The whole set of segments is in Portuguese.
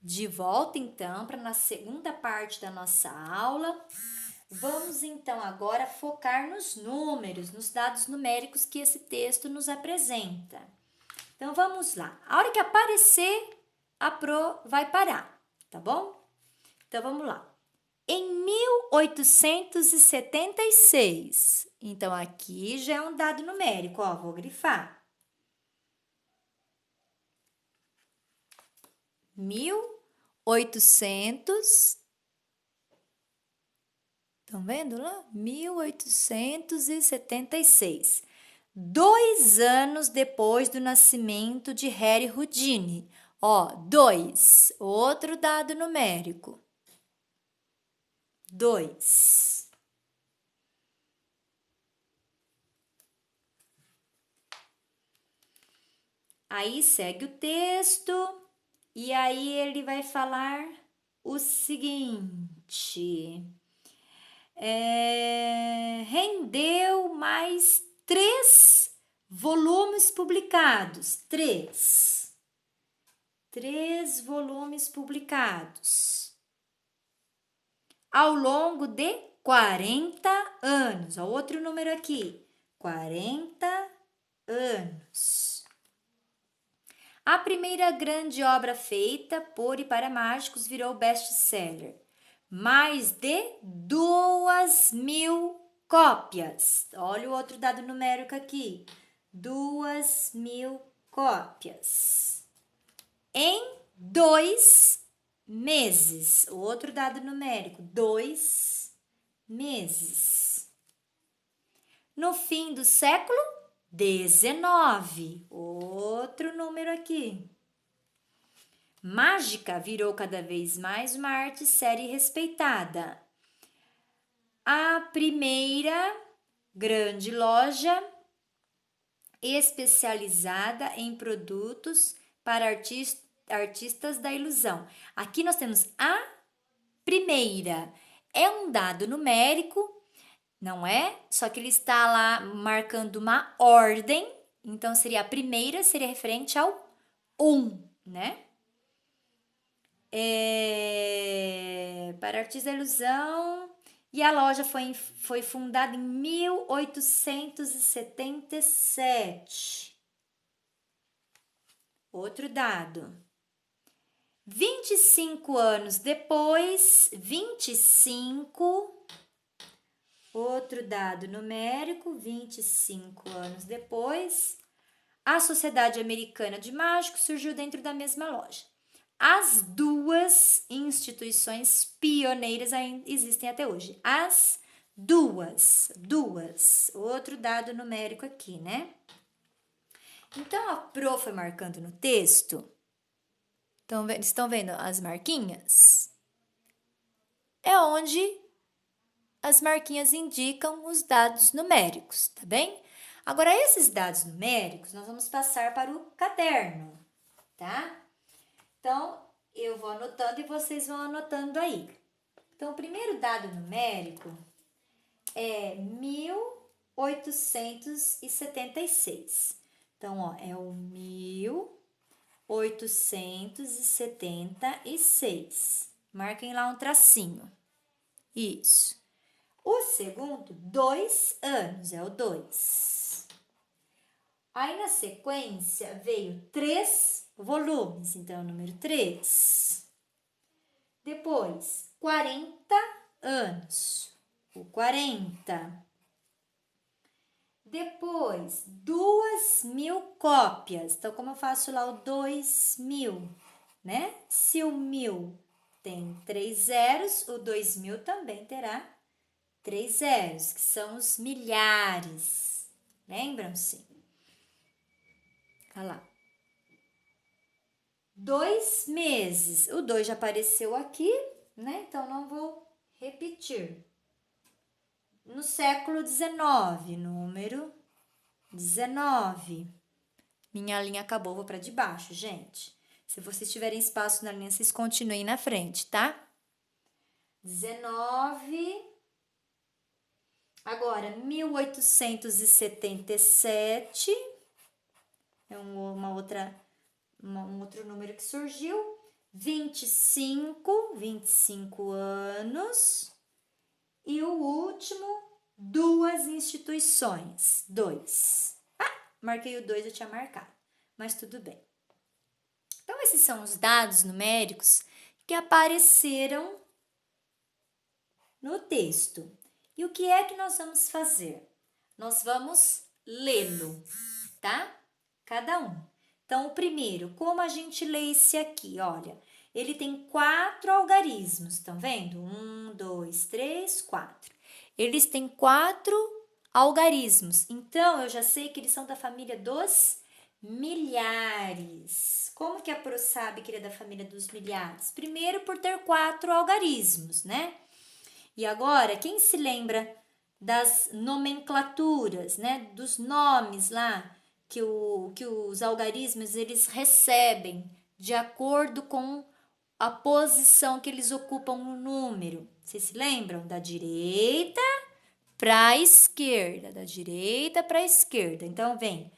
De volta então para na segunda parte da nossa aula. Vamos então agora focar nos números, nos dados numéricos que esse texto nos apresenta. Então vamos lá. A hora que aparecer, a Pro vai parar, tá bom? Então vamos lá. Em 1876. Então aqui já é um dado numérico, ó, vou grifar. 1800. Estão vendo lá? 1876. 2 anos depois do nascimento de Harry Houdini. Ó, 2. Outro dado numérico. 2. Aí segue o texto e aí ele vai falar o seguinte. Rendeu mais 3 volumes publicados. 3 volumes publicados ao longo de 40 anos. Ó, outro número aqui, 40 anos. A primeira grande obra feita por e para mágicos virou best-seller. Mais de 2.000 cópias. Olha o outro dado numérico aqui. 2.000 cópias. Em 2 meses. Outro dado numérico. 2 meses. No fim do século XIX. Outro número aqui. Mágica virou cada vez mais uma arte séria e respeitada. A primeira grande loja especializada em produtos para artistas da ilusão. Aqui nós temos a primeira. É um dado numérico, não é? Só que ele está lá marcando uma ordem. Então, seria a primeira, seria referente ao 1, né? Para artistas da ilusão. E a loja foi fundada em 1877. Outro dado. 25 anos depois, 25. Outro dado numérico, 25 anos depois, a Sociedade Americana de Mágicos surgiu dentro da mesma loja. As duas instituições pioneiras ainda existem até hoje. As duas. Outro dado numérico aqui, né? Então, a Pro foi marcando no texto. Estão vendo as marquinhas? É onde as marquinhas indicam os dados numéricos, tá bem? Agora, esses dados numéricos, nós vamos passar para o caderno, tá? Então, eu vou anotando e vocês vão anotando aí. Então, o primeiro dado numérico é 1876. Então, ó, é o 1876. Marquem lá um tracinho. Isso. O segundo, 2 anos, é o 2. Aí, na sequência, veio 3 volumes, então, é o número 3. Depois, 40 anos, o 40. Depois, 2.000 cópias. Então, como eu faço lá o 2.000, né? Se o 1.000 tem 3 zeros, o 2.000 também terá 3 zeros, que são os milhares. Lembram-se? Olha lá. 2 meses. O 2 já apareceu aqui, né? Então, não vou repetir. No século XIX, número 19. Minha linha acabou, vou para debaixo, gente. Se vocês tiverem espaço na linha, vocês continuem na frente, tá? 19. Agora, 1877. É um outro número que surgiu. 25 anos. E o último, 2 instituições, 2. Marquei o 2, eu tinha marcado, mas tudo bem. Então, esses são os dados numéricos que apareceram no texto. E o que é que nós vamos fazer? Nós vamos lê-lo, tá? Cada um. Então, o primeiro, como a gente lê esse aqui? Olha, ele tem 4 algarismos, estão vendo? 1, 2, 3, 4. Eles têm 4 algarismos, então eu já sei que eles são da família dos milhares. Como que a Pro sabe que ele é da família dos milhares? Primeiro, por ter 4 algarismos, né? E agora, quem se lembra das nomenclaturas, né? Dos nomes lá que os algarismos eles recebem de acordo com a posição que eles ocupam no número. Vocês se lembram? Da direita para a esquerda, da direita para a esquerda. Então, vem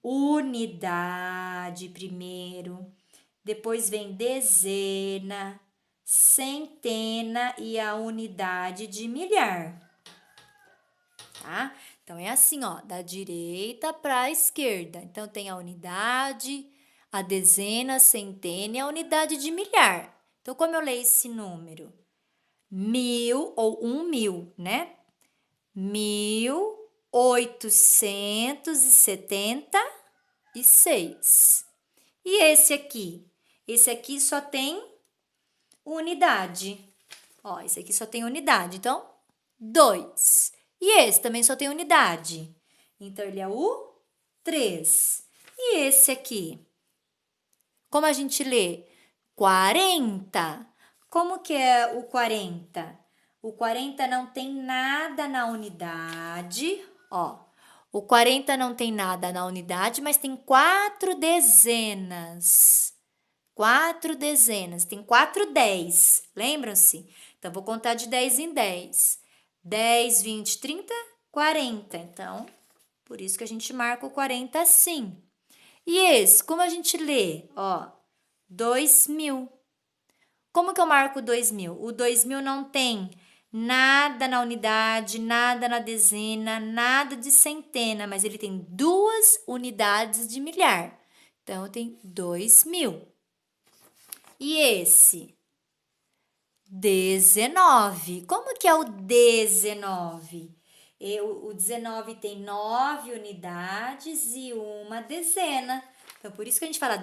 unidade primeiro, depois vem dezena, centena e a unidade de milhar. Tá? Então, é assim, ó, da direita para a esquerda. Então, tem a unidade, a dezena, a centena e a unidade de milhar. Então, como eu leio esse número? 1000 ou 1000, né? 1876. E esse aqui? Esse aqui só tem unidade. Ó, esse aqui só tem unidade. Então, 2. E esse também só tem unidade. Então, ele é o 3. E esse aqui? Como a gente lê? 40. Como que é o 40? O 40 não tem nada na unidade, ó. O 40 não tem nada na unidade, mas tem 4 dezenas. 4 dezenas, tem 4 10, lembram-se? Então, vou contar de 10 em 10. 10, 20, 30, 40. Então, por isso que a gente marca o 40 assim. E esse, como a gente lê? Ó, 2000. Como que eu marco o 2000? O 2000 não tem nada na unidade, nada na dezena, nada de centena, mas ele tem 2 unidades de milhar. Então, tem 2000. E esse? 19. Como que é o 19? O 19 tem 9 unidades e uma dezena. Então, por isso que a gente fala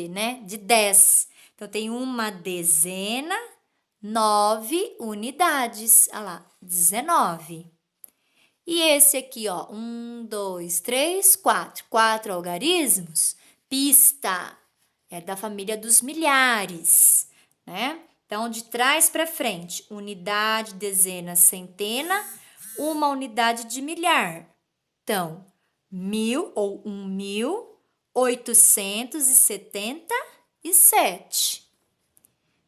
né? De 10. Então, tem uma dezena, 9 unidades. Olha lá, 19. E esse aqui, ó, 1, 2, 3, 4. 4 algarismos. Pista. É da família dos milhares, né? Então, de trás para frente, unidade, dezena, centena, uma unidade de milhar. Então, 1000 ou 1877.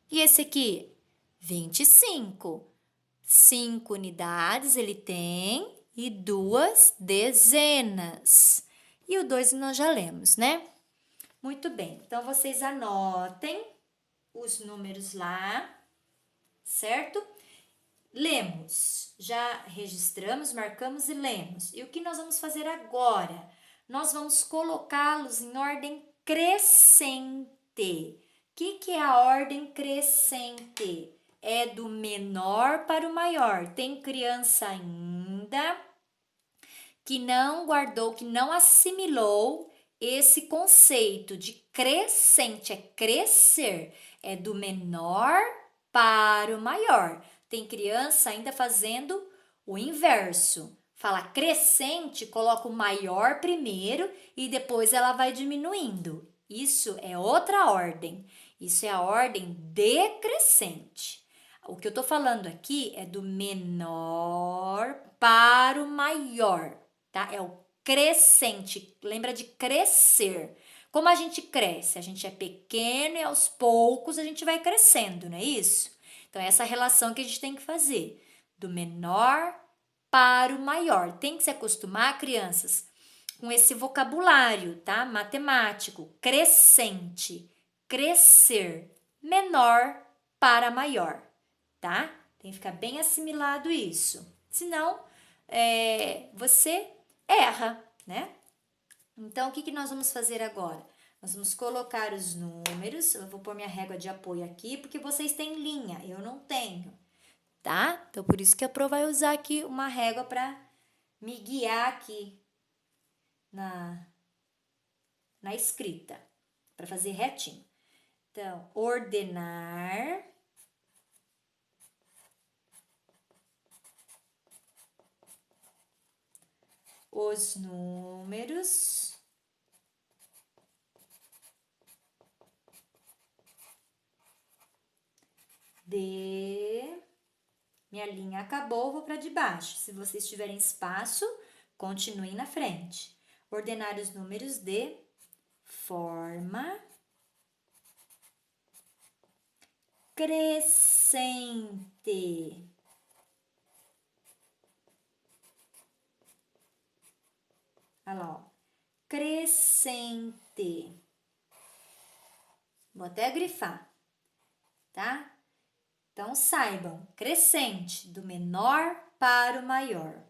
E esse aqui? 25. 5 unidades ele tem e 2 dezenas. E o 2 nós já lemos, né? Muito bem, então vocês anotem os números lá, certo? Lemos, já registramos, marcamos e lemos. E o que nós vamos fazer agora? Nós vamos colocá-los em ordem crescente. O que é a ordem crescente? É do menor para o maior. Tem criança ainda que não guardou, que não assimilou esse conceito de crescente, é crescer, é do menor para o maior. Tem criança ainda fazendo o inverso. Fala crescente, coloca o maior primeiro e depois ela vai diminuindo. Isso é outra ordem. Isso é a ordem decrescente. O que eu tô falando aqui é do menor para o maior, tá? É o crescente. Lembra de crescer. Como a gente cresce? A gente é pequeno e aos poucos a gente vai crescendo, não é isso? Então, é essa relação que a gente tem que fazer. Do menor para o maior. Tem que se acostumar, crianças, com esse vocabulário, tá? Matemático. Crescente. crescer, menor para maior, tá? Tem que ficar bem assimilado isso, senão você erra, né? Então, o que nós vamos fazer agora? Nós vamos colocar os números, eu vou pôr minha régua de apoio aqui, porque vocês têm linha, eu não tenho, tá? Então, por isso que a Pro vai usar aqui uma régua para me guiar aqui na escrita, para fazer retinho. Então, ordenar os números de... Minha linha acabou, vou para de baixo. Se vocês tiverem espaço, continuem na frente. Ordenar os números de forma crescente. Olha lá, ó. Crescente. Vou até grifar, tá? Então, saibam, crescente, do menor para o maior.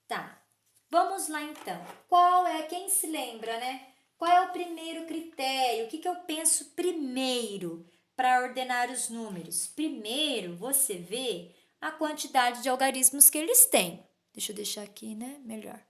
Tá, vamos lá então. Quem se lembra, né? Qual é o primeiro critério? O que eu penso primeiro para ordenar os números? Primeiro, você vê a quantidade de algarismos que eles têm. Deixa eu deixar aqui, né? Melhor.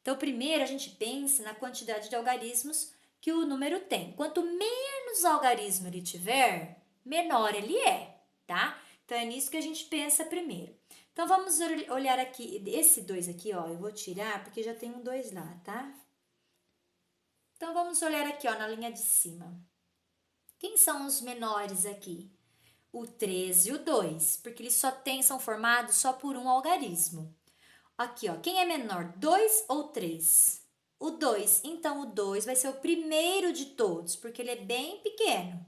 Então, primeiro a gente pensa na quantidade de algarismos que o número tem. Quanto menos algarismo ele tiver, menor ele é, tá? Então, é nisso que a gente pensa primeiro. Então, vamos olhar aqui, esse 2 aqui, ó, eu vou tirar porque já tem um 2 lá, tá? Então, vamos olhar aqui, ó, na linha de cima. Quem são os menores aqui? O 3 e o 2, porque eles são formados só por um algarismo. Aqui, ó, quem é menor, 2 ou 3? O 2. Então, o 2 vai ser o primeiro de todos, porque ele é bem pequeno.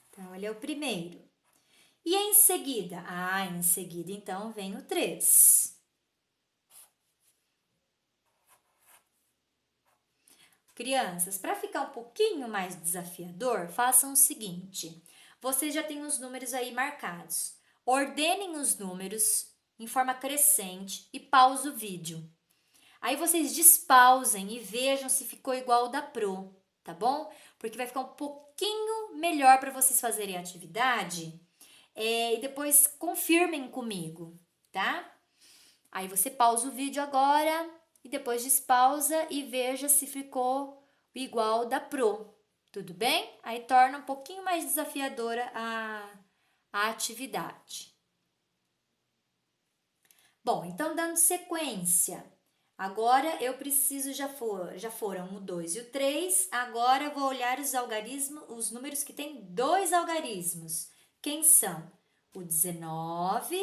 Então, ele é o primeiro. E em seguida? Em seguida, então, vem o 3. Crianças, para ficar um pouquinho mais desafiador, façam o seguinte. Vocês já têm os números aí marcados. Ordenem os números em forma crescente e pause o vídeo. Aí vocês despausem e vejam se ficou igual ao da Pro, tá bom? Porque vai ficar um pouquinho melhor para vocês fazerem a atividade. E depois confirmem comigo, tá? Aí você pausa o vídeo agora e depois despausa e veja se ficou igual ao da Pro, tudo bem? Aí torna um pouquinho mais desafiadora a atividade. Bom, então dando sequência, agora eu preciso, já foram o 2 e o 3, agora eu vou olhar os números que têm 2 algarismos. Quem são? O 19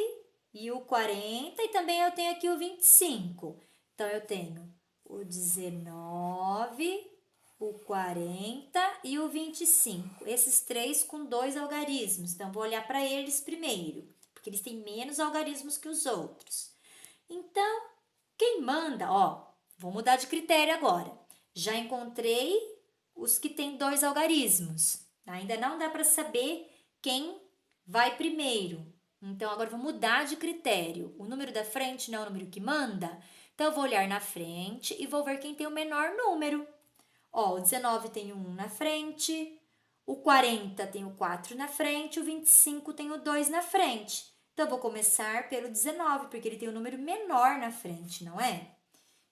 e o 40 e também eu tenho aqui o 25. Então, eu tenho o 19, o 40 e o 25. Esses 3 com 2 algarismos. Então, vou olhar para eles primeiro, porque eles têm menos algarismos que os outros. Então, quem manda, ó, vou mudar de critério agora. Já encontrei os que têm 2 algarismos. Ainda não dá para saber quem vai primeiro. Então, agora vou mudar de critério. O número da frente não é o número que manda. Então, eu vou olhar na frente e vou ver quem tem o menor número. Ó, o 19 tem o 1 na frente, o 40 tem o 4 na frente, o 25 tem o 2 na frente. Então, eu vou começar pelo 19, porque ele tem o número menor na frente, não é?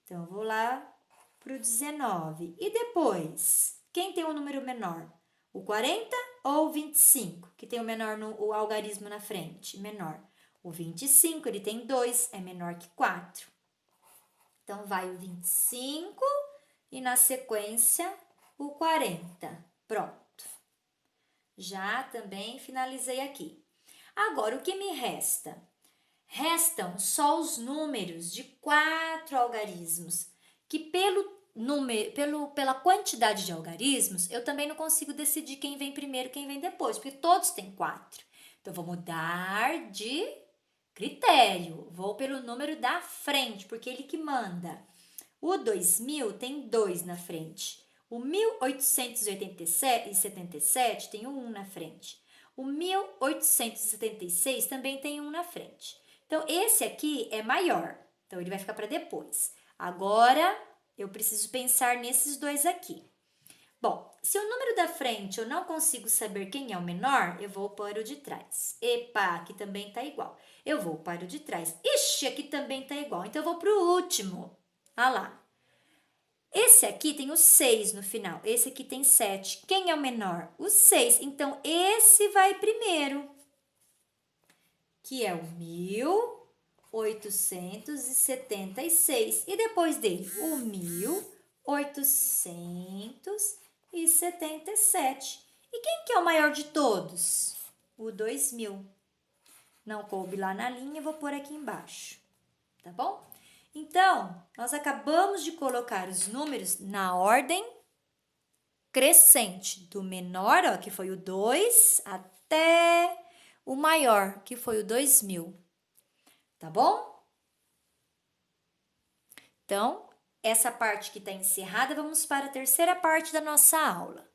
Então, eu vou lá para o 19. E depois, quem tem o número menor? O 40 ou o 25, que tem o algarismo na frente? Menor. O 25, ele tem 2, é menor que 4. Então, vai o 25 e, na sequência, o 40. Pronto. Já também finalizei aqui. Agora, o que me resta? Restam só os números de 4 algarismos, que pela quantidade de algarismos, eu também não consigo decidir quem vem primeiro e quem vem depois, porque todos têm 4. Então, vou mudar de critério. Vou pelo número da frente, porque ele que manda. O 2000 tem 2 na frente. O 1877 tem um 1 na frente. O 1876 também tem um na frente. Então, esse aqui é maior. Então, ele vai ficar para depois. Agora, eu preciso pensar nesses dois aqui. Bom, se o número da frente eu não consigo saber quem é o menor, eu vou para o de trás. Epa, aqui também está igual. Eu vou para o de trás. Ixi, aqui também está igual. Então, eu vou para o último. Ah lá. Esse aqui tem o 6 no final. Esse aqui tem 7. Quem é o menor? O 6. Então, esse vai primeiro, que é o 1876. E depois dele, o 1877. E quem que é o maior de todos? O 2000. Não coube lá na linha, vou pôr aqui embaixo. Tá bom? Então, nós acabamos de colocar os números na ordem crescente, do menor, ó, que foi o 2, até o maior, que foi o 2000. Tá bom? Então, essa parte que está encerrada, vamos para a terceira parte da nossa aula.